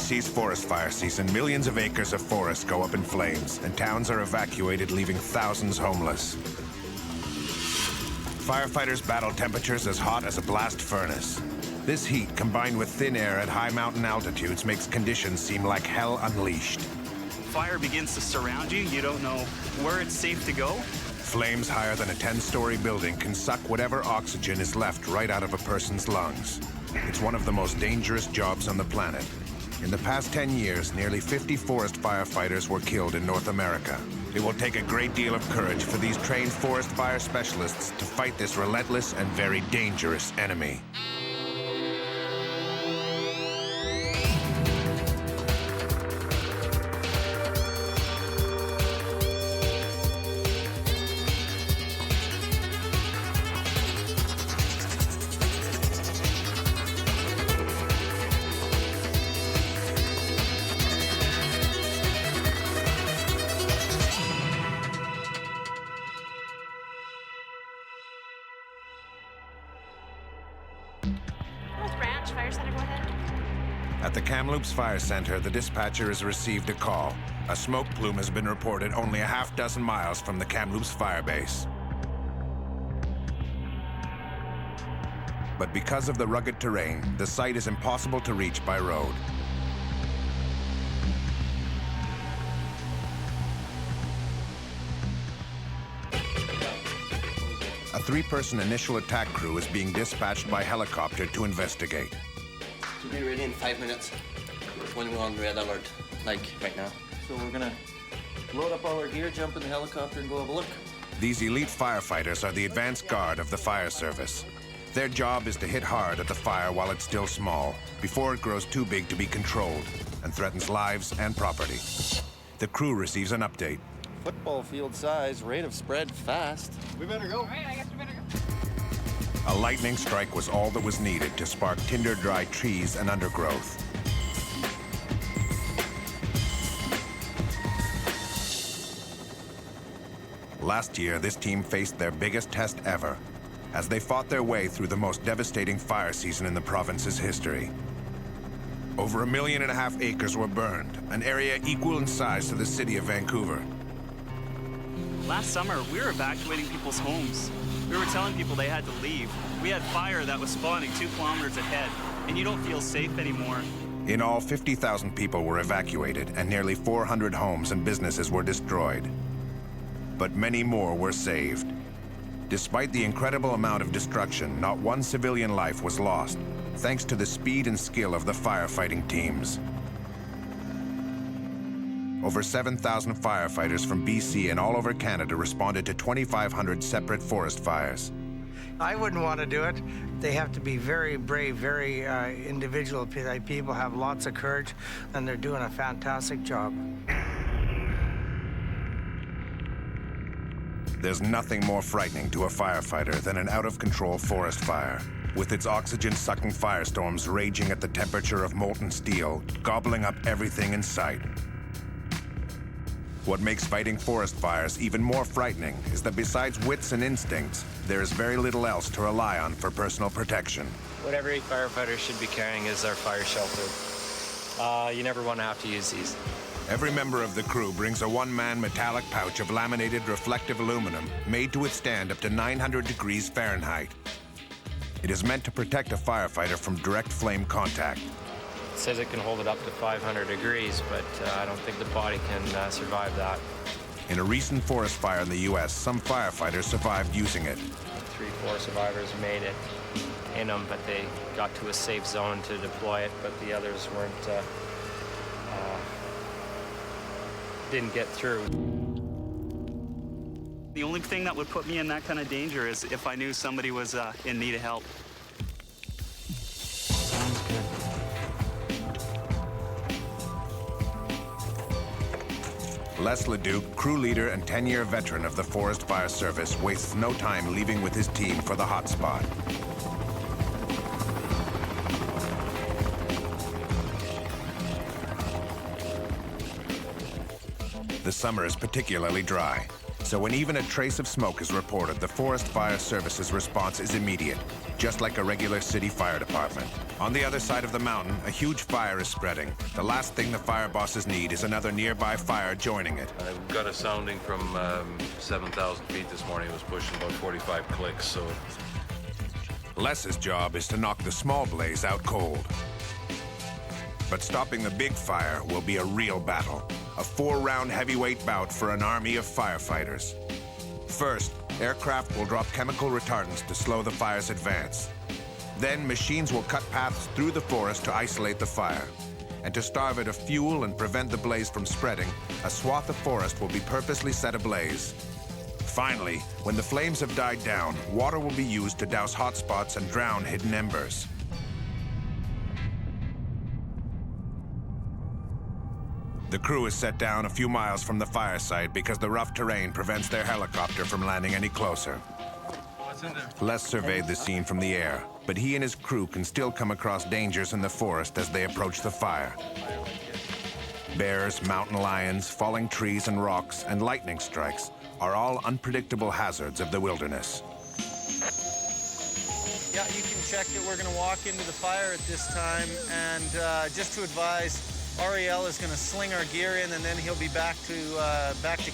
overseas forest fire season, millions of acres of forest go up in flames, and towns are evacuated, leaving thousands homeless. Firefighters battle temperatures as hot as a blast furnace. This heat, combined with thin air at high mountain altitudes, makes conditions seem like hell unleashed. Fire begins to surround you. You don't know where it's safe to go. Flames higher than a 10-story building can suck whatever oxygen is left right out of a person's lungs. It's one of the most dangerous jobs on the planet. In the past 10 years, nearly 50 forest firefighters were killed in North America. It will take a great deal of courage for these trained forest fire specialists to fight this relentless and very dangerous enemy. Fire Center, go ahead. At the Kamloops Fire Center, the dispatcher has received a call. A smoke plume has been reported only a half dozen miles from the Kamloops Fire Base. But because of the rugged terrain, the site is impossible to reach by road. A three-person initial attack crew is being dispatched by helicopter to investigate. We'll be ready in 5 minutes when we're on red alert, like right now. So we're gonna load up all our gear, jump in the helicopter, and go have a look. These elite firefighters are the advanced guard of the fire service. Their job is to hit hard at the fire while it's still small, before it grows too big to be controlled and threatens lives and property. The crew receives an update. Football field size, rate of spread fast. We better go. All right, I guess we better go. A lightning strike was all that was needed to spark tinder-dry trees and undergrowth. Last year, this team faced their biggest test ever, as they fought their way through the most devastating fire season in the province's history. Over 1.5 million acres were burned, an area equal in size to the city of Vancouver. Last summer, we were evacuating people's homes. We were telling people they had to leave. We had fire that was spawning 2 kilometers ahead, and you don't feel safe anymore. In all, 50,000 people were evacuated, and nearly 400 homes and businesses were destroyed. But many more were saved. Despite the incredible amount of destruction, not one civilian life was lost, thanks to the speed and skill of the firefighting teams. Over 7,000 firefighters from BC and all over Canada responded to 2,500 separate forest fires. I wouldn't want to do it. They have to be very brave, very individual people, have lots of courage, and they're doing a fantastic job. There's nothing more frightening to a firefighter than an out-of-control forest fire, with its oxygen-sucking firestorms raging at the temperature of molten steel, gobbling up everything in sight. What makes fighting forest fires even more frightening is that besides wits and instincts, there is very little else to rely on for personal protection. What every firefighter should be carrying is our fire shelter. You never want to have to use these. Every member of the crew brings a one-man metallic pouch of laminated reflective aluminum made to withstand up to 900 degrees Fahrenheit. It is meant to protect a firefighter from direct flame contact. It says it can hold it up to 500 degrees, but I don't think the body can survive that. In a recent forest fire in the U.S., some firefighters survived using it. 3-4 survivors made it in them, but they got to a safe zone to deploy it, but the others didn't get through. The only thing that would put me in that kind of danger is if I knew somebody was in need of help. Les Leduc, crew leader and 10-year veteran of the Forest Fire Service, wastes no time leaving with his team for the hot spot. The summer is particularly dry, so when even a trace of smoke is reported, the Forest Fire Service's response is immediate, just like a regular city fire department. On the other side of the mountain, a huge fire is spreading. The last thing the fire bosses need is another nearby fire joining it. I got a sounding from 7,000 feet this morning. It was pushing about 45 clicks, so... Les's job is to knock the small blaze out cold. But stopping the big fire will be a real battle. A 4-round heavyweight bout for an army of firefighters. First, aircraft will drop chemical retardants to slow the fire's advance. Then machines will cut paths through the forest to isolate the fire. And to starve it of fuel and prevent the blaze from spreading, a swath of forest will be purposely set ablaze. Finally, when the flames have died down, water will be used to douse hot spots and drown hidden embers. The crew is set down a few miles from the fire site because the rough terrain prevents their helicopter from landing any closer. Les surveyed the scene from the air, but he and his crew can still come across dangers in the forest as they approach the fire. Bears, mountain lions, falling trees and rocks, and lightning strikes are all unpredictable hazards of the wilderness. Yeah, you can check that we're going to walk into the fire at this time, and just to advise, Ariel is going to sling our gear in, and then he'll be back to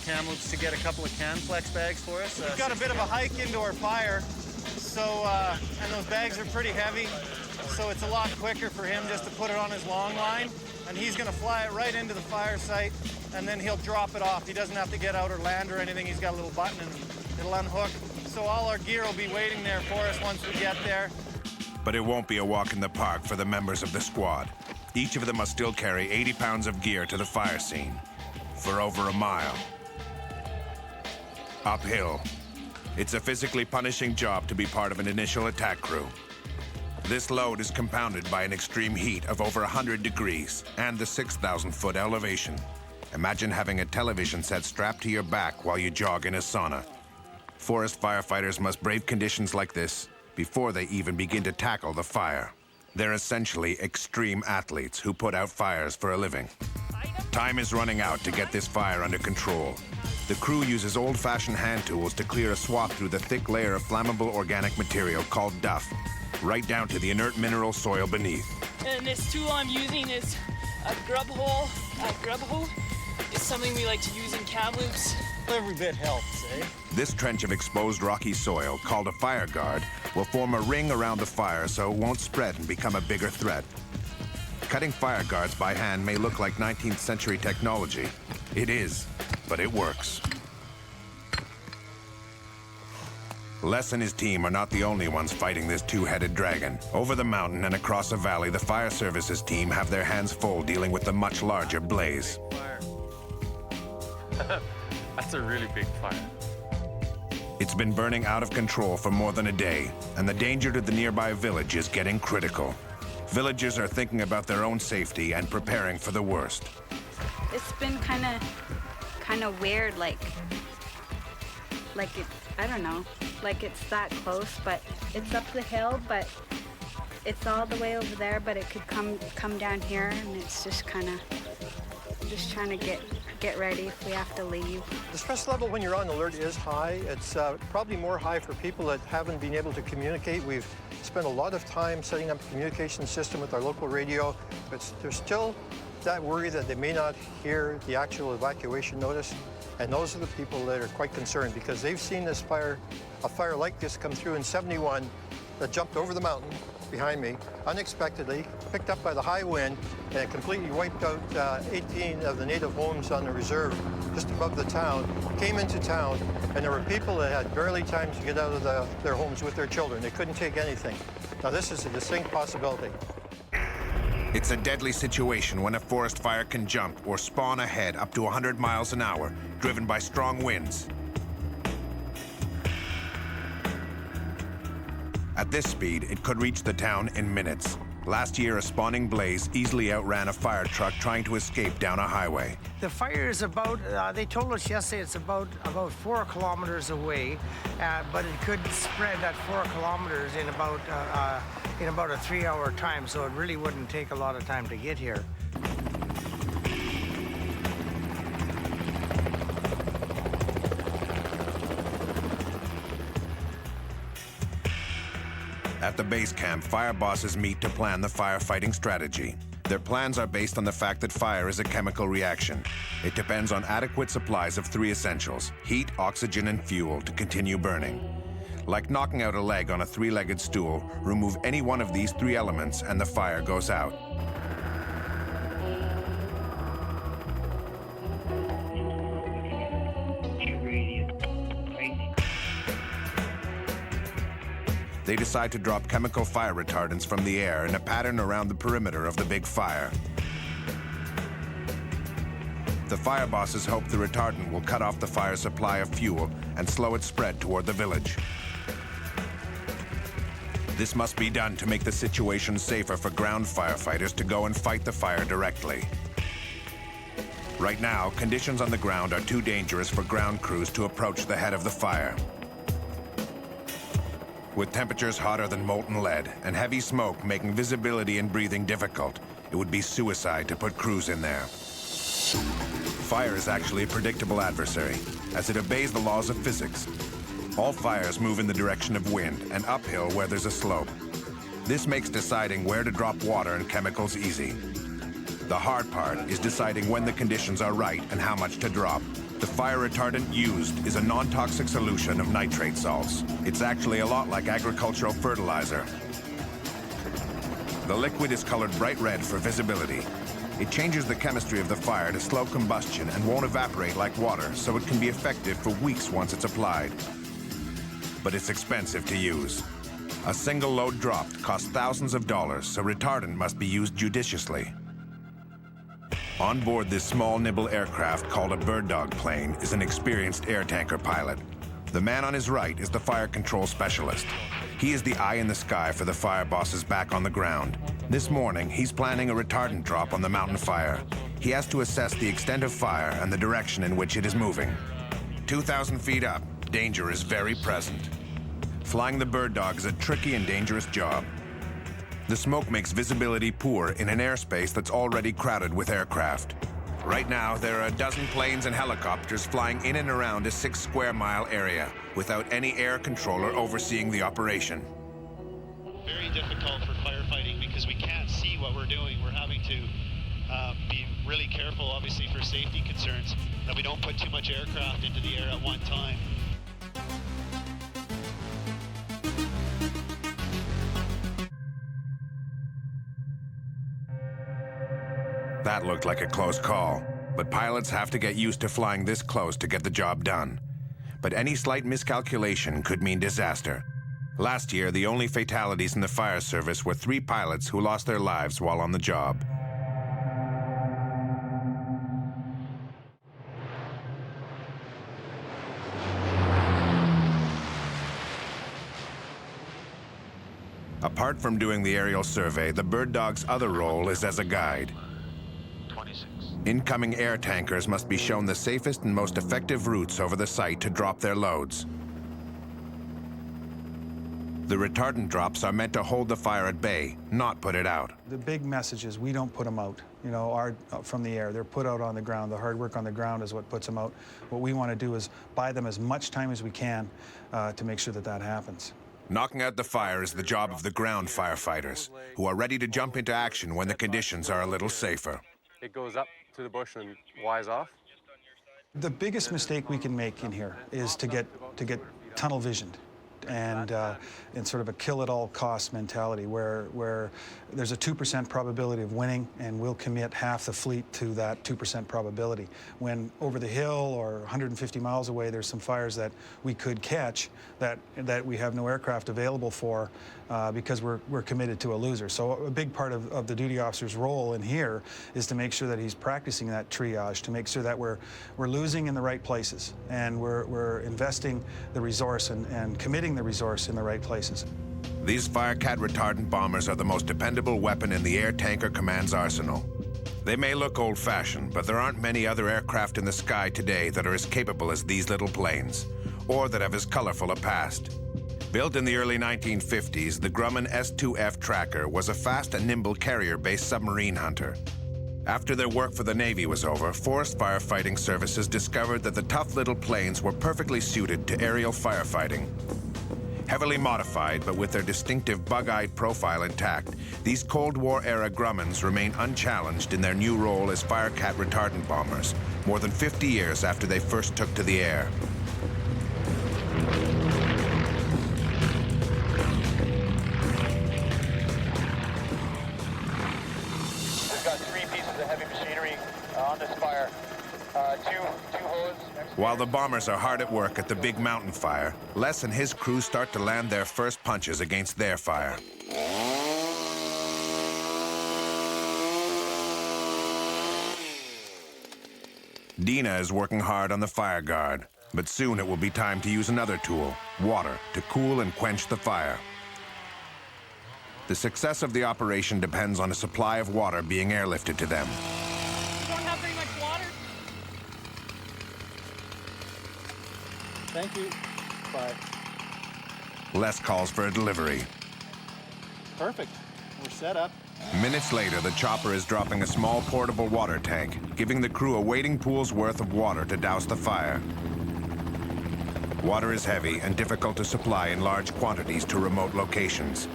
Kamloops to get a couple of Canflex bags for us. We've got a bit of a hike into our fire, so and those bags are pretty heavy, so it's a lot quicker for him just to put it on his long line, and he's going to fly it right into the fire site, and then he'll drop it off. He doesn't have to get out or land or anything. He's got a little button, and it'll unhook. So all our gear will be waiting there for us once we get there. But it won't be a walk in the park for the members of the squad. Each of them must still carry 80 pounds of gear to the fire scene for over a mile. Uphill. It's a physically punishing job to be part of an initial attack crew. This load is compounded by an extreme heat of over 100 degrees and the 6,000-foot elevation. Imagine having a television set strapped to your back while you jog in a sauna. Forest firefighters must brave conditions like this before they even begin to tackle the fire. They're essentially extreme athletes who put out fires for a living. Time is running out to get this fire under control. The crew uses old-fashioned hand tools to clear a swath through the thick layer of flammable organic material called duff, right down to the inert mineral soil beneath. And this tool I'm using is a grub hoe. It's something we like to use in Kamloops. Every bit helps, eh? This trench of exposed rocky soil, called a fire guard, will form a ring around the fire so it won't spread and become a bigger threat. Cutting fire guards by hand may look like 19th century technology. It is, but it works. Les and his team are not the only ones fighting this two-headed dragon. Over the mountain and across a valley, the fire services team have their hands full dealing with the much larger blaze. That's a really big fire. It's been burning out of control for more than a day, and the danger to the nearby village is getting critical. Villagers are thinking about their own safety and preparing for the worst. It's been kind of weird, like it, I don't know, like it's that close, but it's up the hill, but it's all the way over there, but it could come down here, and it's just kind of just trying to get ready if we have to leave. The stress level when you're on alert is high. It's probably more high for people that haven't been able to communicate. We've spent a lot of time setting up a communication system with our local radio, but there's still that worry that they may not hear the actual evacuation notice. And those are the people that are quite concerned because they've seen this fire, a fire like this come through in '71 that jumped over the mountain behind me unexpectedly, picked up by the high wind, and it completely wiped out 18 of the native homes on the reserve just above the town, came into town, and there were people that had barely time to get out of their homes with their children. They couldn't take anything. Now this is a distinct possibility. It's a deadly situation when a forest fire can jump or spawn ahead up to 100 miles an hour, driven by strong winds. At this speed, it could reach the town in minutes. Last year, a spawning blaze easily outran a fire truck trying to escape down a highway. The fire is about, they told us yesterday it's about 4 kilometers away, but it could spread that 4 kilometers in about a 3-hour time, so it really wouldn't take a lot of time to get here. At the base camp, fire bosses meet to plan the firefighting strategy. Their plans are based on the fact that fire is a chemical reaction. It depends on adequate supplies of three essentials: heat, oxygen, and fuel to continue burning. Like knocking out a leg on a three-legged stool, remove any one of these three elements and the fire goes out. They decide to drop chemical fire retardants from the air in a pattern around the perimeter of the big fire. The fire bosses hope the retardant will cut off the fire's supply of fuel and slow its spread toward the village. This must be done to make the situation safer for ground firefighters to go and fight the fire directly. Right now, conditions on the ground are too dangerous for ground crews to approach the head of the fire. With temperatures hotter than molten lead and heavy smoke making visibility and breathing difficult, it would be suicide to put crews in there. Fire is actually a predictable adversary, as it obeys the laws of physics. All fires move in the direction of wind and uphill where there's a slope. This makes deciding where to drop water and chemicals easy. The hard part is deciding when the conditions are right and how much to drop. The fire retardant used is a non-toxic solution of nitrate salts. It's actually a lot like agricultural fertilizer. The liquid is colored bright red for visibility. It changes the chemistry of the fire to slow combustion and won't evaporate like water, so it can be effective for weeks once it's applied. But it's expensive to use. A single load dropped costs thousands of dollars, so retardant must be used judiciously. On board this small nibble aircraft called a bird dog plane is an experienced air tanker pilot. The man on his right is the fire control specialist. He is the eye in the sky for the fire bosses back on the ground. This morning, he's planning a retardant drop on the mountain fire. He has to assess the extent of fire and the direction in which it is moving. 2,000 feet up, danger is very present. Flying the bird dog is a tricky and dangerous job. The smoke makes visibility poor in an airspace that's already crowded with aircraft. Right now, there are a dozen planes and helicopters flying in and around a 6-square-mile area without any air controller overseeing the operation. Very difficult for firefighting because we can't see what we're doing. We're having to be really careful, obviously, for safety concerns, that we don't put too much aircraft into the air at one time. That looked like a close call, but pilots have to get used to flying this close to get the job done. But any slight miscalculation could mean disaster. Last year, the only fatalities in the fire service were 3 pilots who lost their lives while on the job. Apart from doing the aerial survey, the bird dog's other role is as a guide. Incoming air tankers must be shown the safest and most effective routes over the site to drop their loads. The retardant drops are meant to hold the fire at bay, not put it out. The big message is we don't put them out, from the air. They're put out on the ground. The hard work on the ground is what puts them out. What we want to do is buy them as much time as we can to make sure that that happens. Knocking out the fire is the job of the ground firefighters, who are ready to jump into action when the conditions are a little safer. It goes up to the bush and wise off. The biggest mistake we can make in here is to get tunnel visioned and sort of a kill-at-all-cost mentality where there's a 2% probability of winning, and we'll commit half the fleet to that 2% probability. When over the hill or 150 miles away, there's some fires that we could catch that we have no aircraft available for because we're committed to a loser. So a big part of the duty officer's role in here is to make sure that he's practicing that triage, to make sure that we're losing in the right places, and we're investing the resource and committing the resource in the right places. These Firecat retardant bombers are the most dependable weapon in the air tanker command's arsenal. They may look old-fashioned, but there aren't many other aircraft in the sky today that are as capable as these little planes, or that have as colorful a past. Built in the early 1950s, the Grumman S-2F Tracker was a fast and nimble carrier-based submarine hunter. After their work for the Navy was over, Forest Firefighting Services discovered that the tough little planes were perfectly suited to aerial firefighting. Heavily modified, but with their distinctive bug-eyed profile intact, these Cold War-era Grummins remain unchallenged in their new role as Firecat retardant bombers, more than 50 years after they first took to the air. We've got 3 pieces of heavy machinery on this fire. Two hose. While the bombers are hard at work at the big mountain fire, Les and his crew start to land their first punches against their fire. Dina is working hard on the fire guard, but soon it will be time to use another tool, water, to cool and quench the fire. The success of the operation depends on a supply of water being airlifted to them. You don't have very much water? Thank you. Bye. Les calls for a delivery. Perfect. We're set up. Minutes later, the chopper is dropping a small portable water tank, giving the crew a wading pool's worth of water to douse the fire. Water is heavy and difficult to supply in large quantities to remote locations.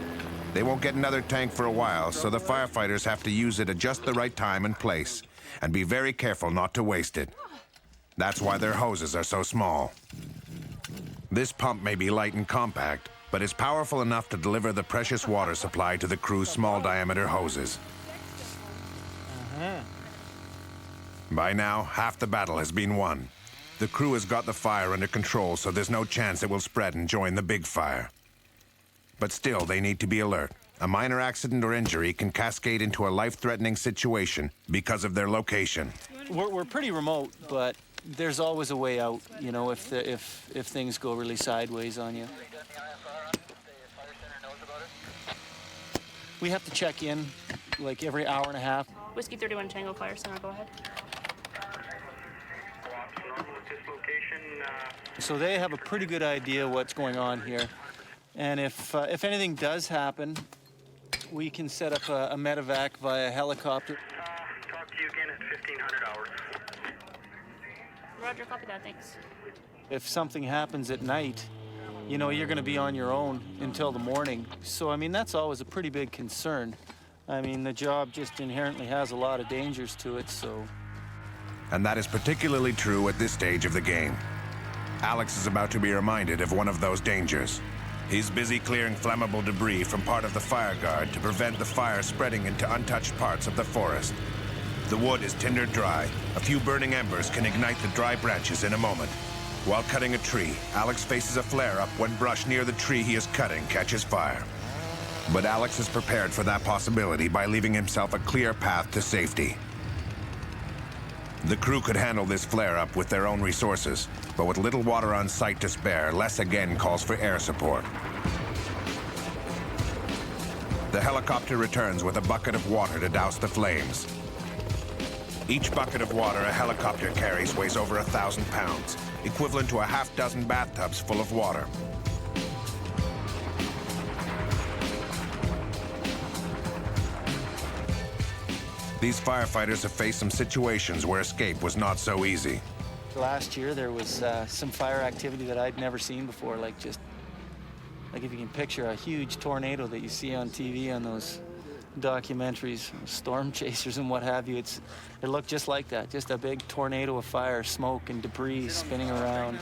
They won't get another tank for a while, so the firefighters have to use it at just the right time and place, and be very careful not to waste it. That's why their hoses are so small. This pump may be light and compact, but is powerful enough to deliver the precious water supply to the crew's small-diameter hoses. By now, half the battle has been won. The crew has got the fire under control, so there's no chance it will spread and join the big fire. But still, they need to be alert. A minor accident or injury can cascade into a life-threatening situation because of their location. We're pretty remote, but there's always a way out, you know, if things go really sideways on you. We have to check in like every hour and a half. Whiskey 31 Tango Fire Center, go ahead. So they have a pretty good idea what's going on here. And if anything does happen, we can set up a medevac via helicopter. Talk to you again at 1500 hours. Roger, copy that, thanks. If something happens at night, you know, you're going to be on your own until the morning. So, I mean, that's always a pretty big concern. I mean, the job just inherently has a lot of dangers to it, so... And that is particularly true at this stage of the game. Alex is about to be reminded of one of those dangers. He's busy clearing flammable debris from part of the fire guard to prevent the fire spreading into untouched parts of the forest. The wood is tinder dry. A few burning embers can ignite the dry branches in a moment. While cutting a tree, Alex faces a flare-up when brush near the tree he is cutting catches fire. But Alex is prepared for that possibility by leaving himself a clear path to safety. The crew could handle this flare-up with their own resources, but with little water on site to spare, Les again calls for air support. The helicopter returns with a bucket of water to douse the flames. Each bucket of water a helicopter carries weighs over 1,000 pounds, equivalent to a half-dozen bathtubs full of water. These firefighters have faced some situations where escape was not so easy. Last year, there was some fire activity that I'd never seen before, like if you can picture a huge tornado that you see on TV on those documentaries, storm chasers and what have you. It looked just like that, just a big tornado of fire, smoke and debris spinning around.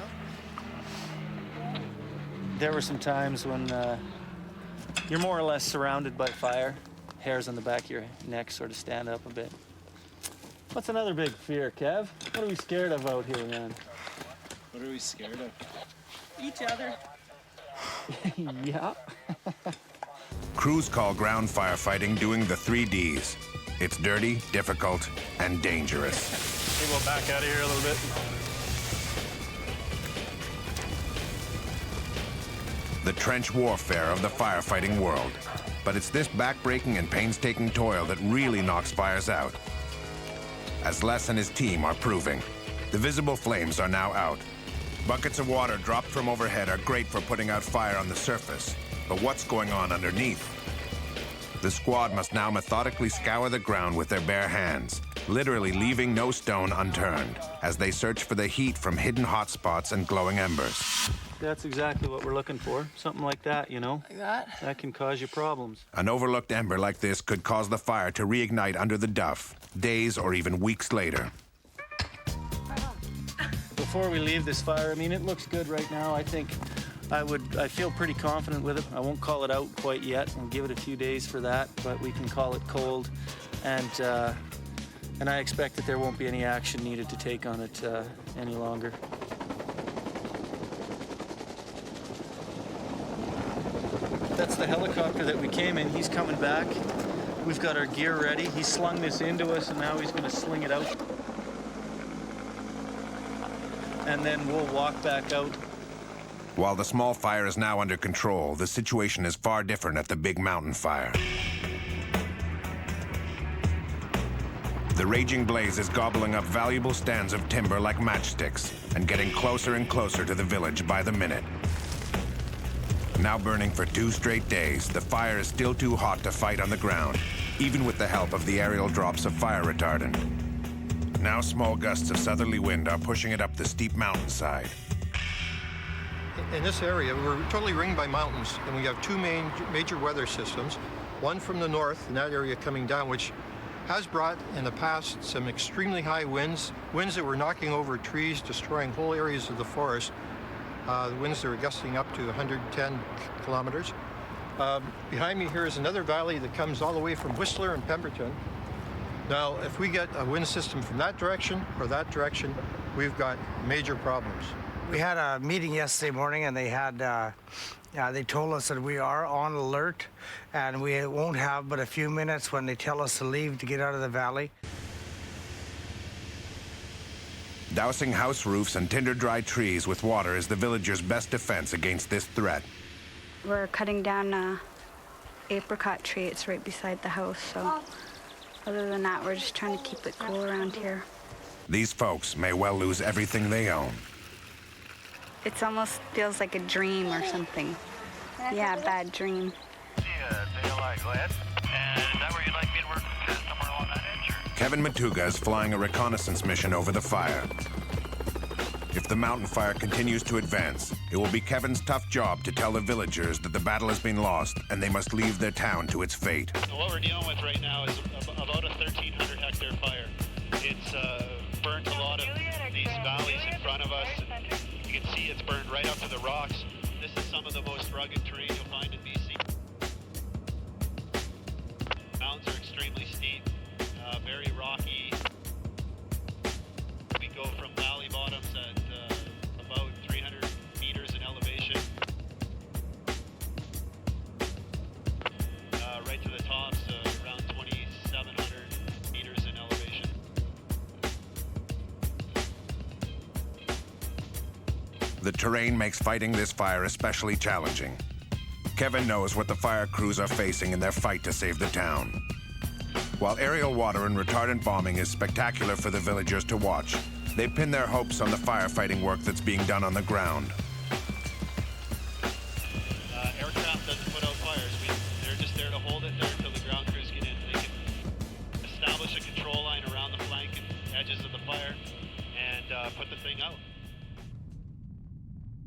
There were some times when you're more or less surrounded by fire. Hairs on the back of your neck sort of stand up a bit. What's another big fear, Kev? What are we scared of out here, man? What are we scared of? Each other. Yeah. Crews call ground firefighting doing the 3 Ds. It's dirty, difficult, and dangerous. Maybe we'll back out of here a little bit. The trench warfare of the firefighting world. But it's this backbreaking and painstaking toil that really knocks fires out. As Les and his team are proving, the visible flames are now out. Buckets of water dropped from overhead are great for putting out fire on the surface, but what's going on underneath? The squad must now methodically scour the ground with their bare hands, literally leaving no stone unturned as they search for the heat from hidden hot spots and glowing embers. That's exactly what we're looking for. Something like that, you know? Like that? That can cause you problems. An overlooked ember like this could cause the fire to reignite under the duff, days or even weeks later. Before we leave this fire, I mean, it looks good right now. I think I feel pretty confident with it. I won't call it out quite yet. We'll give it a few days for that, but we can call it cold. And I expect that there won't be any action needed to take on it any longer. That's the helicopter that we came in. He's coming back. We've got our gear ready. He slung this into us, and now he's going to sling it out. And then we'll walk back out. While the small fire is now under control, the situation is far different at the big mountain fire. The raging blaze is gobbling up valuable stands of timber like matchsticks and getting closer and closer to the village by the minute. Now burning for 2 straight days, the fire is still too hot to fight on the ground, even with the help of the aerial drops of fire retardant. Now small gusts of southerly wind are pushing it up the steep mountainside. In this area, we're totally ringed by mountains, and we have 2 major weather systems. One from the north, in that area coming down, which has brought in the past some extremely high winds that were knocking over trees, destroying whole areas of the forest. The winds that were gusting up to 110 kilometers. Behind me here is another valley that comes all the way from Whistler and Pemberton. Now, if we get a wind system from that direction or that direction, we've got major problems. We had a meeting yesterday morning, and they had they told us that we are on alert, and we won't have but a few minutes when they tell us to leave to get out of the valley. Dousing house roofs and tinder-dry trees with water is the villagers' best defense against this threat. We're cutting down an apricot tree. It's right beside the house, so other than that, we're just trying to keep it cool around here. These folks may well lose everything they own. It almost feels like a dream or something. Yeah, a bad dream. Go ahead. And is that where you'd like me to work somewhere along that edge? Kevin Matuga is flying a reconnaissance mission over the fire. If the mountain fire continues to advance, it will be Kevin's tough job to tell the villagers that the battle has been lost and they must leave their town to its fate. So what we're dealing with right now is about a 1,300 hectare fire. It's burnt a lot of these valleys in front of us. You can see it's burned right up to the rocks. This is some of the most rugged terrain you'll find in BC. Mountains are extremely steep, very rocky. We go from valley bottoms at about 300 meters in elevation, right to the tops, around 2,700 meters in elevation. The terrain makes fighting this fire especially challenging. Kevin knows what the fire crews are facing in their fight to save the town. While aerial water and retardant bombing is spectacular for the villagers to watch, they pin their hopes on the firefighting work that's being done on the ground. Aircraft doesn't put out fires. They're just there to hold it there until the ground crews get in. They can establish a control line around the flank and edges of the fire and put the thing out.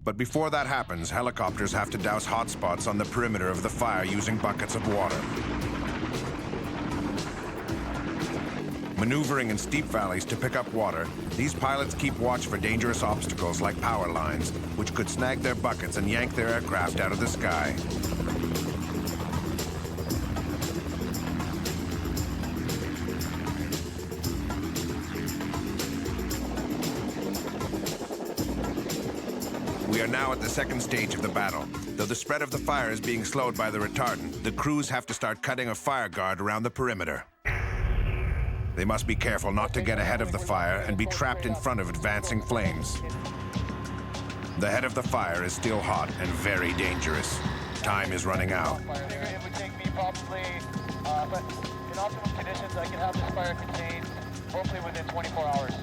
But before that happens, helicopters have to douse hot spots on the perimeter of the fire using buckets of water. Maneuvering in steep valleys to pick up water, these pilots keep watch for dangerous obstacles like power lines, which could snag their buckets and yank their aircraft out of the sky. We are now at the second stage of the battle. Though the spread of the fire is being slowed by the retardant, the crews have to start cutting a fire guard around the perimeter. They must be careful not to get ahead of the fire and be trapped in front of advancing flames. The head of the fire is still hot and very dangerous. Time is running out. It would take me probably, but in optimum conditions, I can have this fire contained hopefully within 24 hours.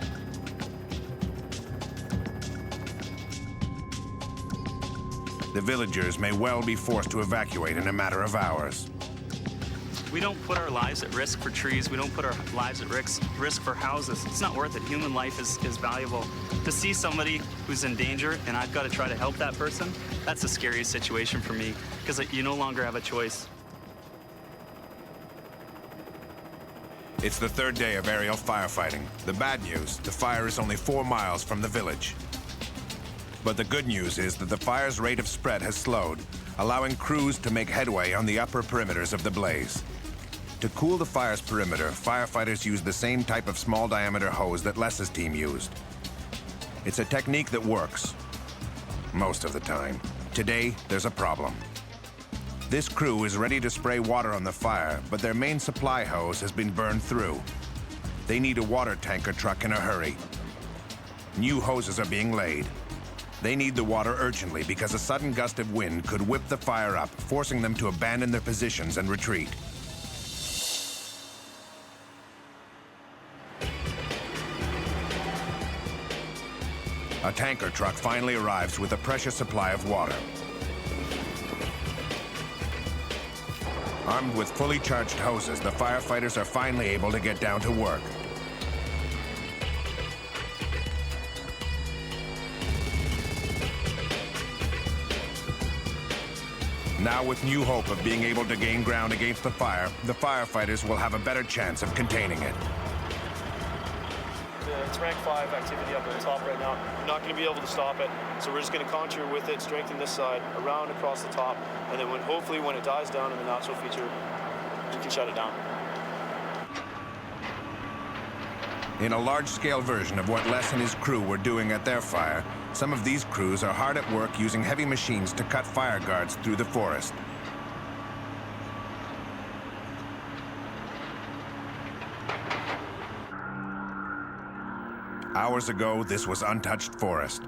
The villagers may well be forced to evacuate in a matter of hours. We don't put our lives at risk for trees. We don't put our lives at risk for houses. It's not worth it. Human life is valuable. To see somebody who's in danger and I've got to try to help that person, that's the scariest situation for me because you no longer have a choice. It's the third day of aerial firefighting. The bad news, the fire is only 4 miles from the village. But the good news is that the fire's rate of spread has slowed, allowing crews to make headway on the upper perimeters of the blaze. To cool the fire's perimeter, firefighters use the same type of small diameter hose that Les's team used. It's a technique that works most of the time. Today, there's a problem. This crew is ready to spray water on the fire, but their main supply hose has been burned through. They need a water tanker truck in a hurry. New hoses are being laid. They need the water urgently because a sudden gust of wind could whip the fire up, forcing them to abandon their positions and retreat. A tanker truck finally arrives with a precious supply of water. Armed with fully charged hoses, the firefighters are finally able to get down to work. Now, with new hope of being able to gain ground against the fire, the firefighters will have a better chance of containing it. It's rank 5 activity up at the top right now. We're not going to be able to stop it, so we're just going to contour with it, strengthen this side, around across the top, and then hopefully when it dies down in the natural feature, we can shut it down. In a large-scale version of what Les and his crew were doing at their fire, some of these crews are hard at work using heavy machines to cut fire guards through the forest. Hours ago, this was untouched forest.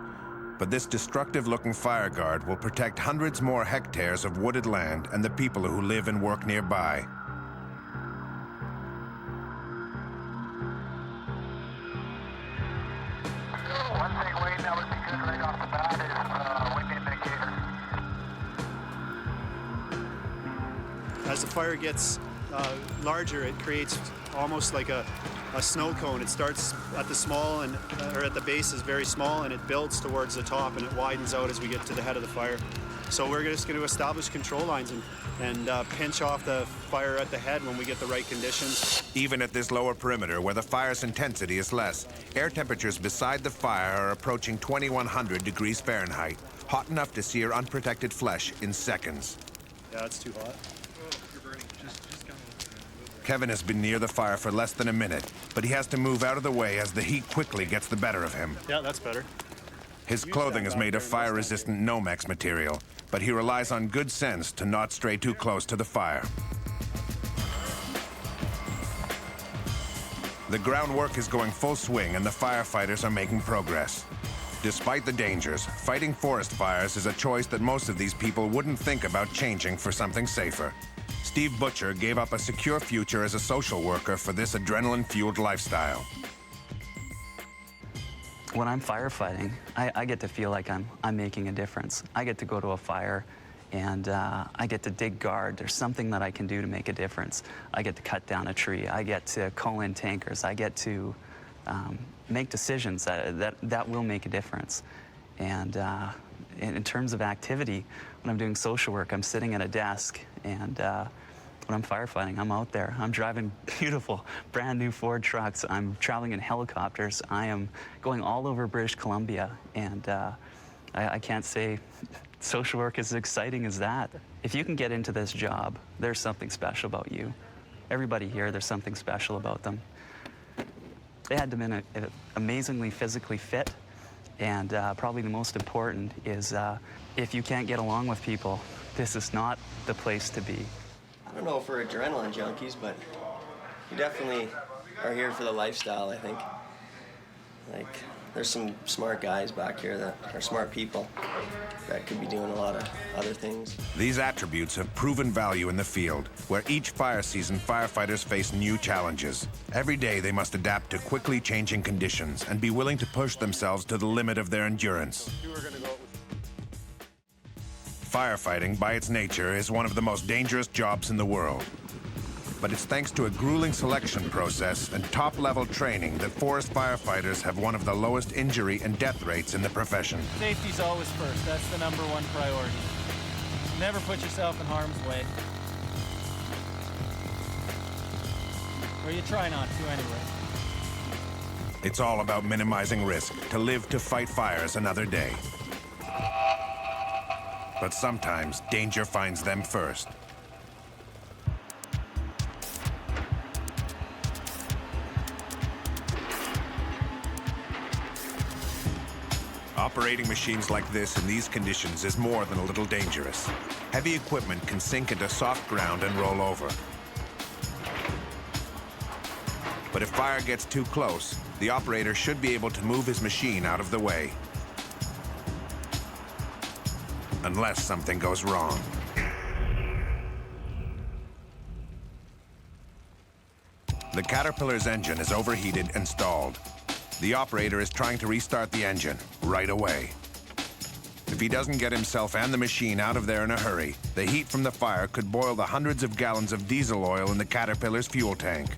But this destructive-looking fire guard will protect hundreds more hectares of wooded land and the people who live and work nearby. One thing Wayne that would be good right off the bat is wind indicator. As the fire gets larger, it creates almost like a snow cone. It starts at the small or at the base is very small, and it builds towards the top, and it widens out as we get to the head of the fire. So we're just going to establish control lines and pinch off the fire at the head when we get the right conditions. Even at this lower perimeter, where the fire's intensity is less, air temperatures beside the fire are approaching 2100 degrees Fahrenheit, hot enough to sear unprotected flesh in seconds. Yeah, it's too hot. Kevin has been near the fire for less than a minute, but he has to move out of the way as the heat quickly gets the better of him. Yeah, that's better. His clothing is made of fire-resistant Nomex material, but he relies on good sense to not stray too close to the fire. The groundwork is going full swing and the firefighters are making progress. Despite the dangers, fighting forest fires is a choice that most of these people wouldn't think about changing for something safer. Steve Butcher gave up a secure future as a social worker for this adrenaline-fueled lifestyle. When I'm firefighting, I get to feel like I'm making a difference. I get to go to a fire and I get to dig guard. There's something that I can do to make a difference. I get to cut down a tree. I get to call in tankers. I get to make decisions that will make a difference. And in terms of activity, when I'm doing social work, I'm sitting at a desk, and when I'm firefighting, I'm out there. I'm driving beautiful, brand new Ford trucks. I'm traveling in helicopters. I am going all over British Columbia, and I can't say social work is as exciting as that. If you can get into this job, there's something special about you. Everybody here, there's something special about them. They had to be amazingly physically fit, and probably the most important is if you can't get along with people, this is not the place to be. I don't know if we're adrenaline junkies, but we definitely are here for the lifestyle, I think. Like, there's some smart guys back here that are smart people that could be doing a lot of other things. These attributes have proven value in the field, where each fire season firefighters face new challenges. Every day they must adapt to quickly changing conditions and be willing to push themselves to the limit of their endurance. Firefighting, by its nature, is one of the most dangerous jobs in the world. But it's thanks to a grueling selection process and top-level training that forest firefighters have one of the lowest injury and death rates in the profession. Safety's always first. That's the #1 priority. Never put yourself in harm's way. Or you try not to anyway. It's all about minimizing risk to live to fight fires another day. But sometimes danger finds them first. Operating machines like this in these conditions is more than a little dangerous. Heavy equipment can sink into soft ground and roll over. But if fire gets too close, the operator should be able to move his machine out of the way. Unless something goes wrong. The Caterpillar's engine is overheated and stalled. The operator is trying to restart the engine right away. If he doesn't get himself and the machine out of there in a hurry, the heat from the fire could boil the hundreds of gallons of diesel oil in the Caterpillar's fuel tank.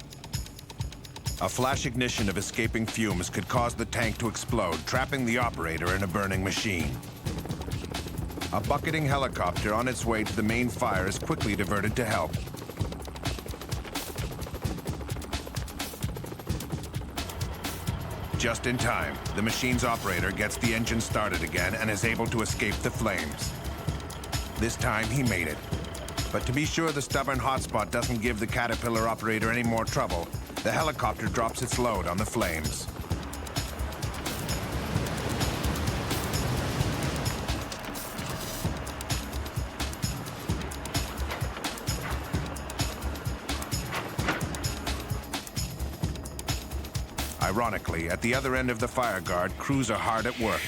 A flash ignition of escaping fumes could cause the tank to explode, trapping the operator in a burning machine. A bucketing helicopter on its way to the main fire is quickly diverted to help. Just in time, the machine's operator gets the engine started again and is able to escape the flames. This time, he made it. But to be sure the stubborn hotspot doesn't give the Caterpillar operator any more trouble, the helicopter drops its load on the flames. Ironically, at the other end of the fire guard, crews are hard at work,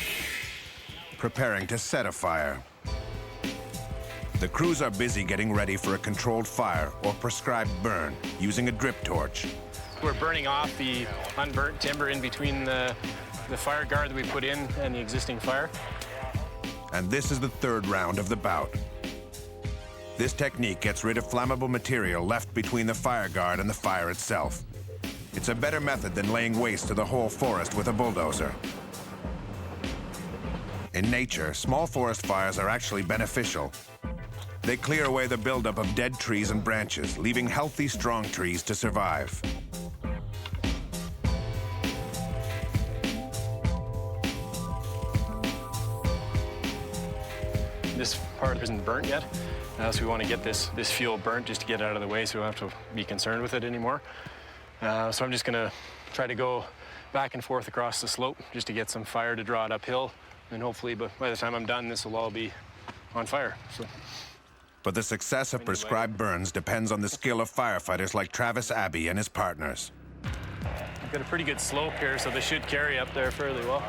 preparing to set a fire. The crews are busy getting ready for a controlled fire or prescribed burn using a drip torch. We're burning off the unburnt timber in between the fire guard that we put in and the existing fire. And this is the third round of the bout. This technique gets rid of flammable material left between the fire guard and the fire itself. It's a better method than laying waste to the whole forest with a bulldozer. In nature, small forest fires are actually beneficial. They clear away the buildup of dead trees and branches, leaving healthy, strong trees to survive. This part isn't burnt yet, so we want to get this fuel burnt just to get it out of the way so we don't have to be concerned with it anymore. So I'm just going to try to go back and forth across the slope just to get some fire to draw it uphill. And hopefully by the time I'm done, this will all be on fire. So. But the success of prescribed burns depends on the skill of firefighters like Travis Abbey and his partners. I've got a pretty good slope here, so they should carry up there fairly well.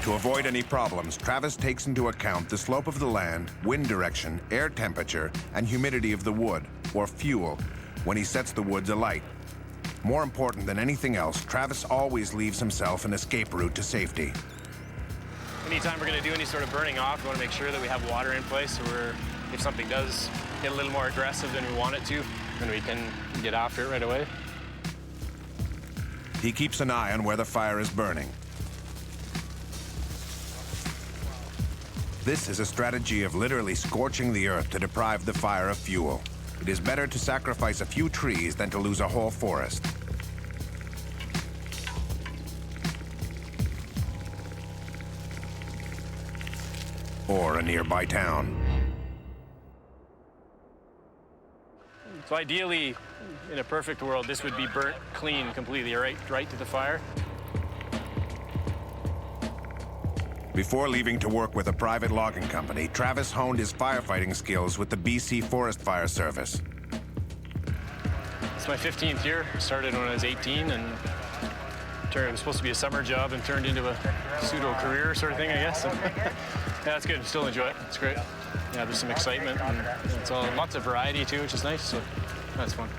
To avoid any problems, Travis takes into account the slope of the land, wind direction, air temperature, and humidity of the wood, or fuel, when he sets the woods alight. More important than anything else, Travis always leaves himself an escape route to safety. Anytime we're going to do any sort of burning off, we want to make sure that we have water in place so if something does get a little more aggressive than we want it to, then we can get after it right away. He keeps an eye on where the fire is burning. This is a strategy of literally scorching the earth to deprive the fire of fuel. It is better to sacrifice a few trees than to lose a whole forest. Or a nearby town. So ideally, in a perfect world, this would be burnt clean completely, right to the fire. Before leaving to work with a private logging company, Travis honed his firefighting skills with the BC Forest Fire Service. It's my 15th year. I started when I was 18, and it was supposed to be a summer job and turned into a pseudo-career sort of thing, I guess. Yeah, it's good. Still enjoy it. It's great. Yeah, there's some excitement, and it's lots of variety too, which is nice. So that's fun.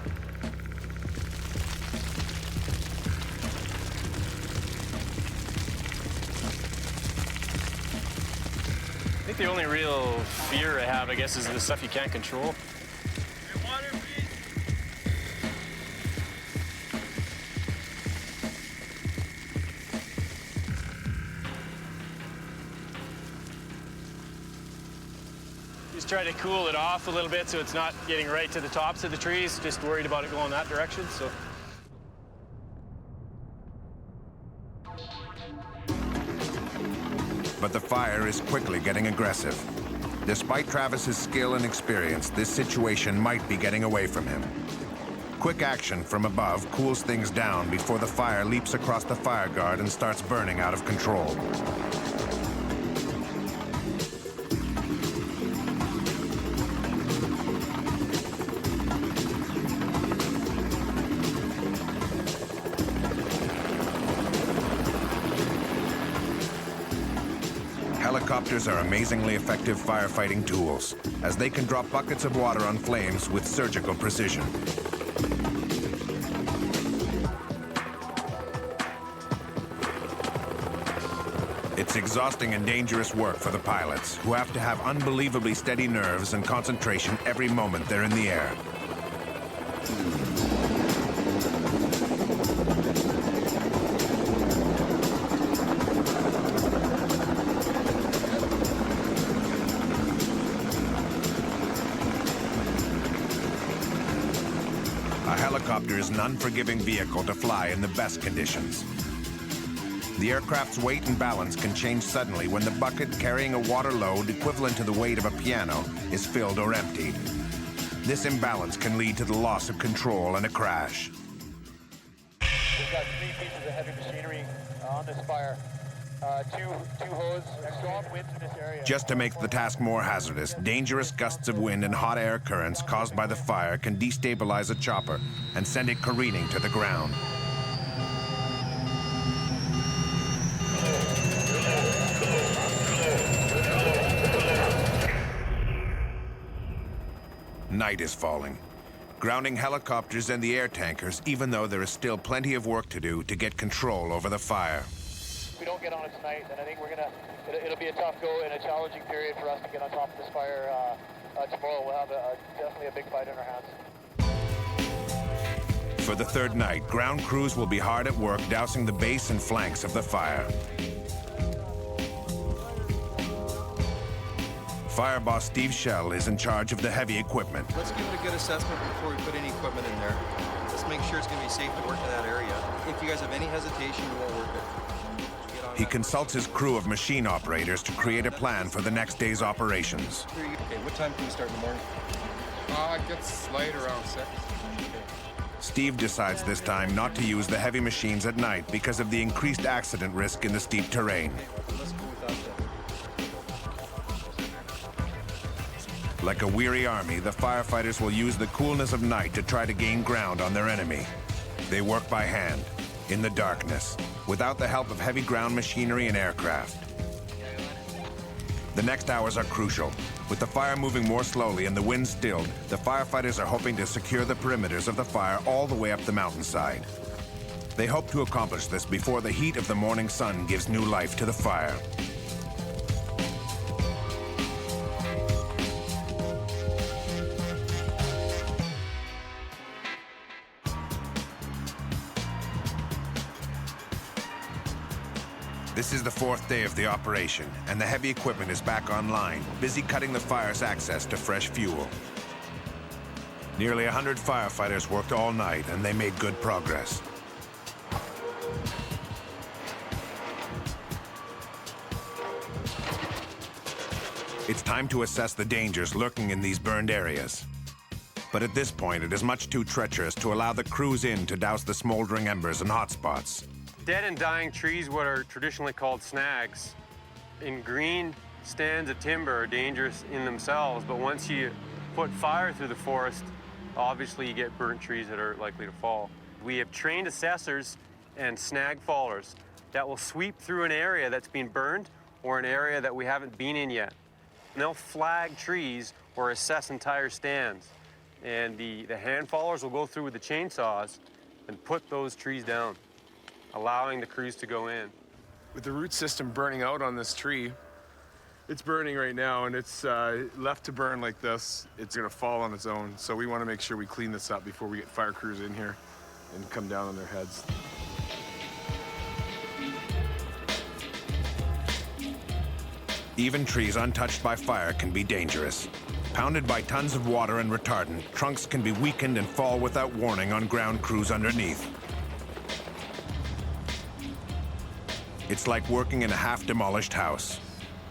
I think the only real fear I have, I guess, is the stuff you can't control. Just try to cool it off a little bit so it's not getting right to the tops of the trees. Just worried about it going that direction, so. But the fire is quickly getting aggressive. Despite Travis's skill and experience, this situation might be getting away from him. Quick action from above cools things down before the fire leaps across the fire guard and starts burning out of control. Helicopters are amazingly effective firefighting tools, as they can drop buckets of water on flames with surgical precision. It's exhausting and dangerous work for the pilots, who have to have unbelievably steady nerves and concentration every moment they're in the air. A helicopter is an unforgiving vehicle to fly in the best conditions. The aircraft's weight and balance can change suddenly when the bucket carrying a water load equivalent to the weight of a piano is filled or emptied. This imbalance can lead to the loss of control and a crash. We've got 3 pieces of heavy machinery on this fire. Two hose, strong winds in this area. Just to make the task more hazardous, dangerous gusts of wind and hot air currents caused by the fire can destabilize a chopper and send it careening to the ground. Night is falling, grounding helicopters and the air tankers, even though there is still plenty of work to do to get control over the fire. If we don't get on it tonight, then I think it'll be a tough go and a challenging period for us to get on top of this fire. Tomorrow we'll have definitely a big fight in our hands. For the third night, ground crews will be hard at work dousing the base and flanks of the fire. Fire boss Steve Shell is in charge of the heavy equipment. Let's give it a good assessment before we put any equipment in there. Let's make sure it's going to be safe to work in that area. If you guys have any hesitation, we won't work it. He consults his crew of machine operators to create a plan for the next day's operations. Okay, what time can we start in the morning? It gets light around 6. Steve decides this time not to use the heavy machines at night because of the increased accident risk in the steep terrain. Let's go without that. Like a weary army, the firefighters will use the coolness of night to try to gain ground on their enemy. They work by hand, in the darkness, without the help of heavy ground machinery and aircraft. The next hours are crucial. With the fire moving more slowly and the wind stilled, the firefighters are hoping to secure the perimeters of the fire all the way up the mountainside. They hope to accomplish this before the heat of the morning sun gives new life to the fire. This is the 4th day of the operation, and the heavy equipment is back online, busy cutting the fire's access to fresh fuel. Nearly 100 firefighters worked all night, and they made good progress. It's time to assess the dangers lurking in these burned areas. But at this point, it is much too treacherous to allow the crews in to douse the smoldering embers and hot spots. Dead and dying trees, what are traditionally called snags, in green stands of timber are dangerous in themselves, but once you put fire through the forest, obviously you get burnt trees that are likely to fall. We have trained assessors and snag fallers that will sweep through an area that's been burned or an area that we haven't been in yet. And they'll flag trees or assess entire stands. And the hand fallers will go through with the chainsaws and put those trees down, allowing the crews to go in. With the root system burning out on this tree, it's burning right now, and it's left to burn like this, it's gonna fall on its own. So we wanna make sure we clean this up before we get fire crews in here and come down on their heads. Even trees untouched by fire can be dangerous. Pounded by tons of water and retardant, trunks can be weakened and fall without warning on ground crews underneath. It's like working in a half-demolished house.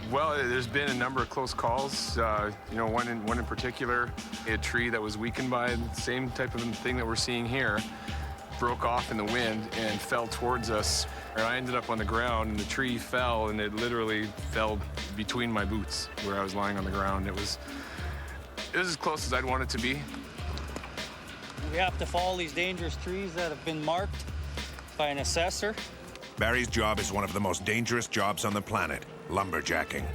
Well, there's been a number of close calls. You know, one in particular, a tree that was weakened by the same type of thing that we're seeing here, broke off in the wind and fell towards us. And I ended up on the ground, and the tree fell, and it literally fell between my boots where I was lying on the ground. It was as close as I'd want it to be. We have to follow these dangerous trees that have been marked by an assessor. Barry's job is one of the most dangerous jobs on the planet, lumberjacking.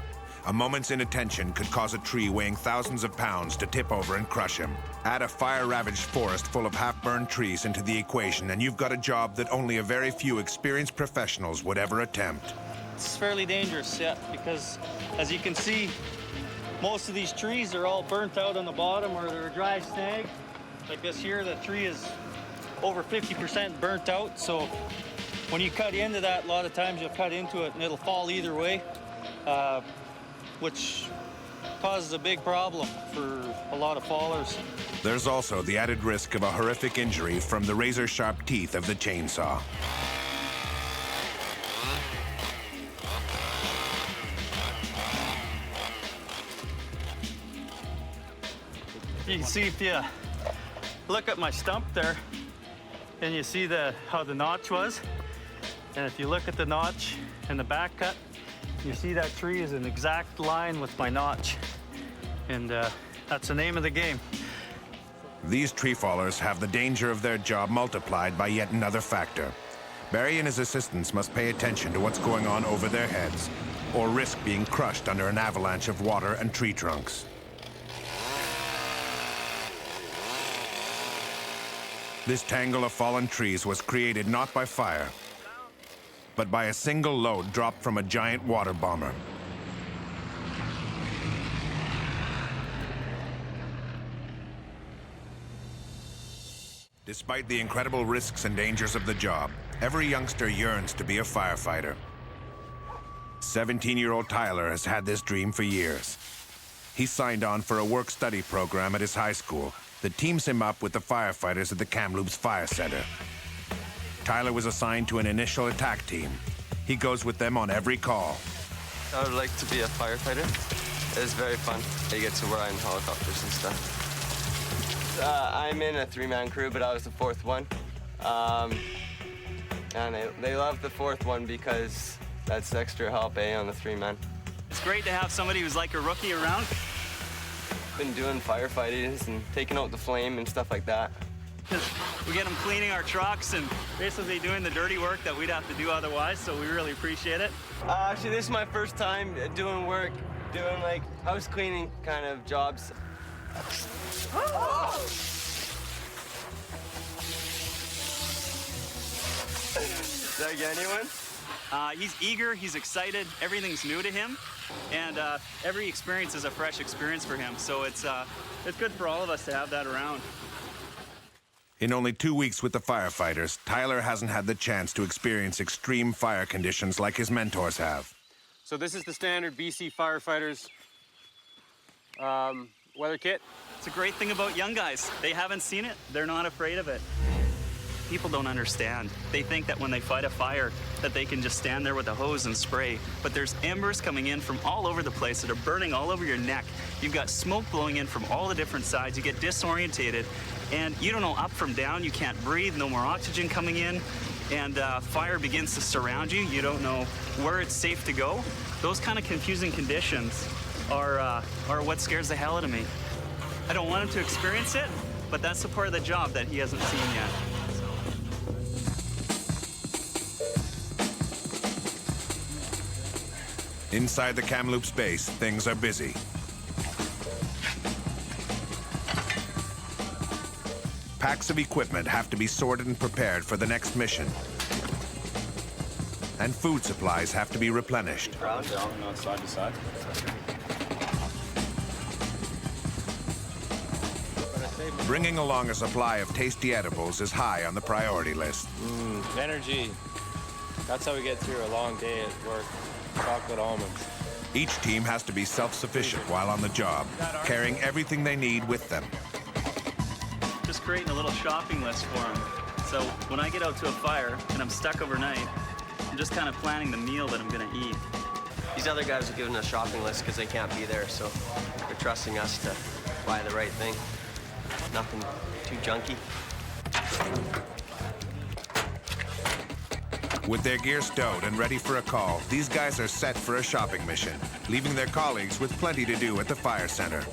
A moment's inattention could cause a tree weighing thousands of pounds to tip over and crush him. Add a fire-ravaged forest full of half-burned trees into the equation, and you've got a job that only a very few experienced professionals would ever attempt. It's fairly dangerous, yeah, because as you can see, most of these trees are all burnt out on the bottom, or they're a dry snag. Like this here, the tree is over 50% burnt out, so when you cut into that, a lot of times you'll cut into it and it'll fall either way, which causes a big problem for a lot of fallers. There's also the added risk of a horrific injury from the razor-sharp teeth of the chainsaw. You can see if you look at my stump there, and you see how the notch was. And if you look at the notch and the back cut, you see that tree is an exact line with my notch. And that's the name of the game. These tree fallers have the danger of their job multiplied by yet another factor. Barry and his assistants must pay attention to what's going on over their heads, or risk being crushed under an avalanche of water and tree trunks. This tangle of fallen trees was created not by fire, but by a single load dropped from a giant water bomber. Despite the incredible risks and dangers of the job, every youngster yearns to be a firefighter. 17-year-old Tyler has had this dream for years. He signed on for a work-study program at his high school that teams him up with the firefighters at the Kamloops Fire Center. Tyler was assigned to an initial attack team. He goes with them on every call. I would like to be a firefighter. It's very fun. You get to ride in helicopters and stuff. I'm in a three-man crew, but I was the fourth one. And they love the fourth one because that's extra help, on the three-man. It's great to have somebody who's like a rookie around. Been doing firefighting and taking out the flame and stuff like that. We get them cleaning our trucks and basically doing the dirty work that we'd have to do otherwise, so we really appreciate it. Actually, this is my first time doing like house cleaning kind of jobs. Did I get anyone? He's eager, he's excited, everything's new to him, and every experience is a fresh experience for him, so it's good for all of us to have that around. In only 2 weeks with the firefighters, Tyler hasn't had the chance to experience extreme fire conditions like his mentors have. So this is the standard BC Firefighters weather kit. It's a great thing about young guys. They haven't seen it, they're not afraid of it. People don't understand. They think that when they fight a fire, that they can just stand there with a hose and spray. But there's embers coming in from all over the place that are burning all over your neck. You've got smoke blowing in from all the different sides. You get disorientated, and you don't know up from down. You can't breathe, no more oxygen coming in, and fire begins to surround you. You don't know where it's safe to go. Those kind of confusing conditions are what scares the hell out of me. I don't want him to experience it, but that's the part of the job that he hasn't seen yet. Inside the Kamloops base, things are busy. Packs of equipment have to be sorted and prepared for the next mission. And food supplies have to be replenished. Round down, not side to side. Bringing along a supply of tasty edibles is high on the priority list. Energy. That's how we get through a long day at work. Chocolate almonds. Each team has to be self-sufficient while on the job, carrying everything they need with them. Just creating a little shopping list for them. So when I get out to a fire and I'm stuck overnight, I'm just kind of planning the meal that I'm gonna eat. These other guys are giving us a shopping list because they can't be there, so they're trusting us to buy the right thing. Nothing too junky. With their gear stowed and ready for a call, these guys are set for a shopping mission, leaving their colleagues with plenty to do at the fire center.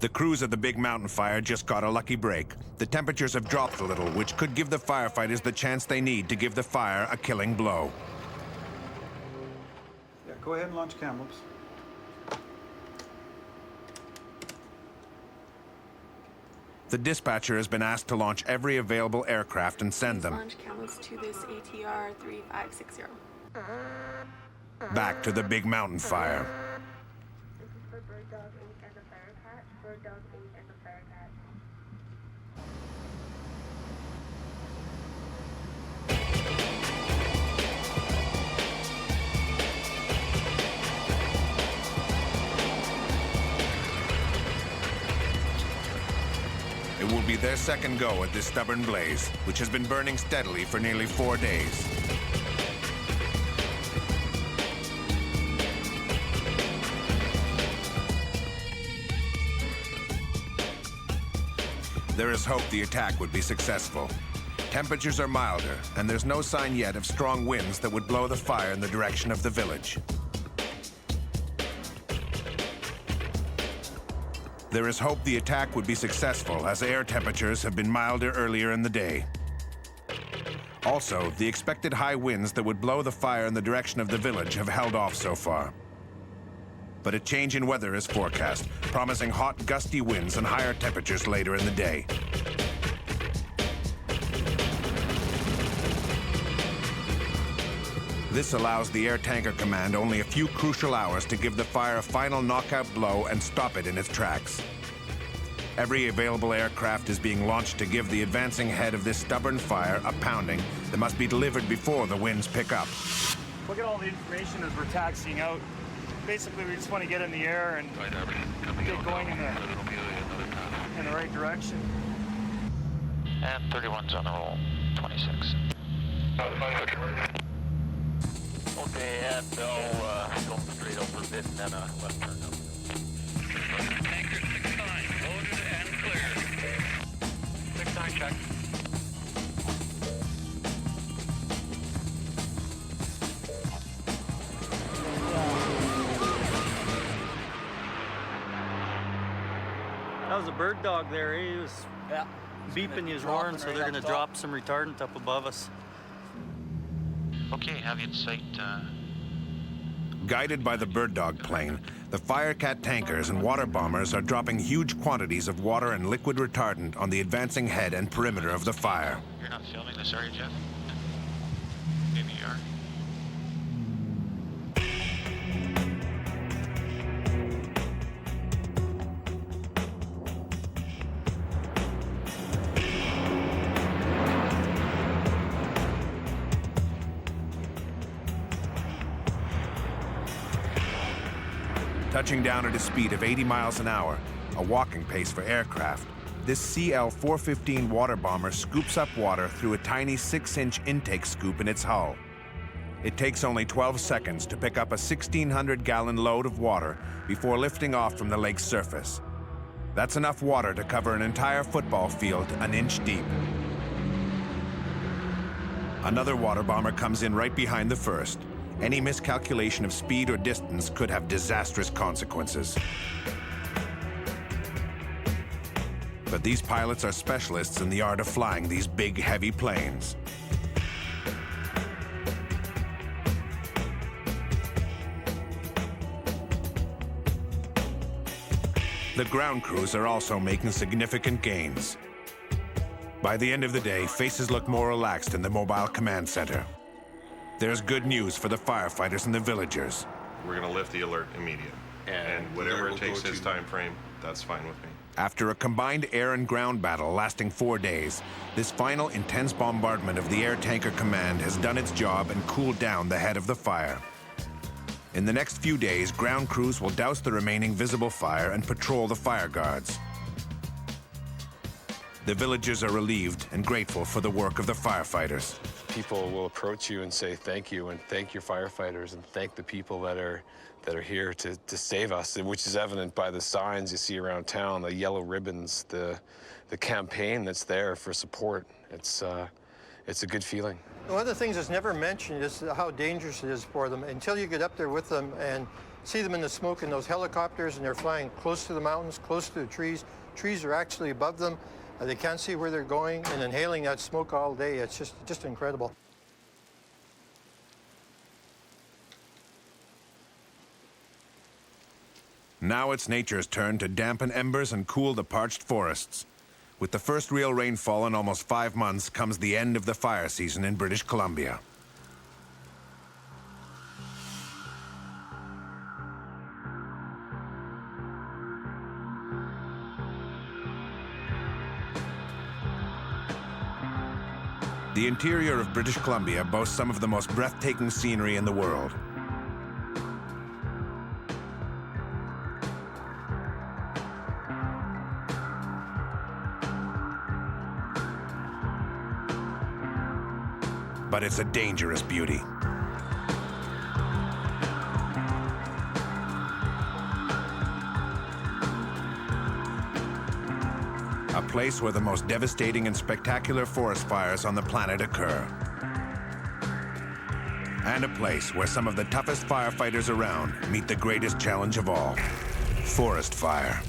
The crews of the Big Mountain Fire just got a lucky break. The temperatures have dropped a little, which could give the firefighters the chance they need to give the fire a killing blow. Yeah, go ahead and launch Kamloops. The dispatcher has been asked to launch every available aircraft and send them Launch Kamloops to this ATR 3560. back to the Big Mountain Fire. It will be their second go at this stubborn blaze, which has been burning steadily for nearly 4 days. There is hope the attack would be successful. Temperatures are milder, and there's no sign yet of strong winds that would blow the fire in the direction of the village. There is hope the attack would be successful, as air temperatures have been milder earlier in the day. Also, the expected high winds that would blow the fire in the direction of the village have held off so far. But a change in weather is forecast, promising hot, gusty winds and higher temperatures later in the day. This allows the Air Tanker Command only a few crucial hours to give the fire a final knockout blow and stop it in its tracks. Every available aircraft is being launched to give the advancing head of this stubborn fire a pounding that must be delivered before the winds pick up. Look at all the information as we're taxiing out. Basically, we just want to get in the air and get going in the right direction. And 31's on the roll, 26. Okay, and I'll go straight over a bit and then a left turn up. Tanker 6-9, loaded and clear. 6-9 check. That was a bird dog there. He was beeping his horn, so they're going to drop some retardant up above us. Okay, have you in sight? Guided by the bird dog plane, the Firecat tankers and water bombers are dropping huge quantities of water and liquid retardant on the advancing head and perimeter of the fire. You're not filming this, are you, Jeff? Maybe you are. Touching down at a speed of 80 miles an hour, a walking pace for aircraft, this CL-415 water bomber scoops up water through a tiny 6-inch intake scoop in its hull. It takes only 12 seconds to pick up a 1,600-gallon load of water before lifting off from the lake's surface. That's enough water to cover an entire football field an inch deep. Another water bomber comes in right behind the first. Any miscalculation of speed or distance could have disastrous consequences. But these pilots are specialists in the art of flying these big, heavy planes. The ground crews are also making significant gains. By the end of the day, faces look more relaxed in the mobile command center. There's good news for the firefighters and the villagers. We're going to lift the alert immediate. And whatever it takes this time frame, that's fine with me. After a combined air and ground battle lasting 4 days, this final intense bombardment of the Air Tanker Command has done its job and cooled down the head of the fire. In the next few days, ground crews will douse the remaining visible fire and patrol the fire guards. The villagers are relieved and grateful for the work of the firefighters. People will approach you and say thank you, and thank your firefighters, and thank the people that are here to save us, which is evident by the signs you see around town, the yellow ribbons, the campaign that's there for support. It's a good feeling. One of the things that's never mentioned is how dangerous it is for them until you get up there with them and see them in the smoke in those helicopters, and they're flying close to the mountains, close to the trees. Trees are actually above them. They can't see where they're going, and inhaling that smoke all day, it's just incredible. Now it's nature's turn to dampen embers and cool the parched forests. With the first real rainfall in almost 5 months comes the end of the fire season in British Columbia. The interior of British Columbia boasts some of the most breathtaking scenery in the world. But it's a dangerous beauty. A place where the most devastating and spectacular forest fires on the planet occur. And a place where some of the toughest firefighters around meet the greatest challenge of all: forest fire.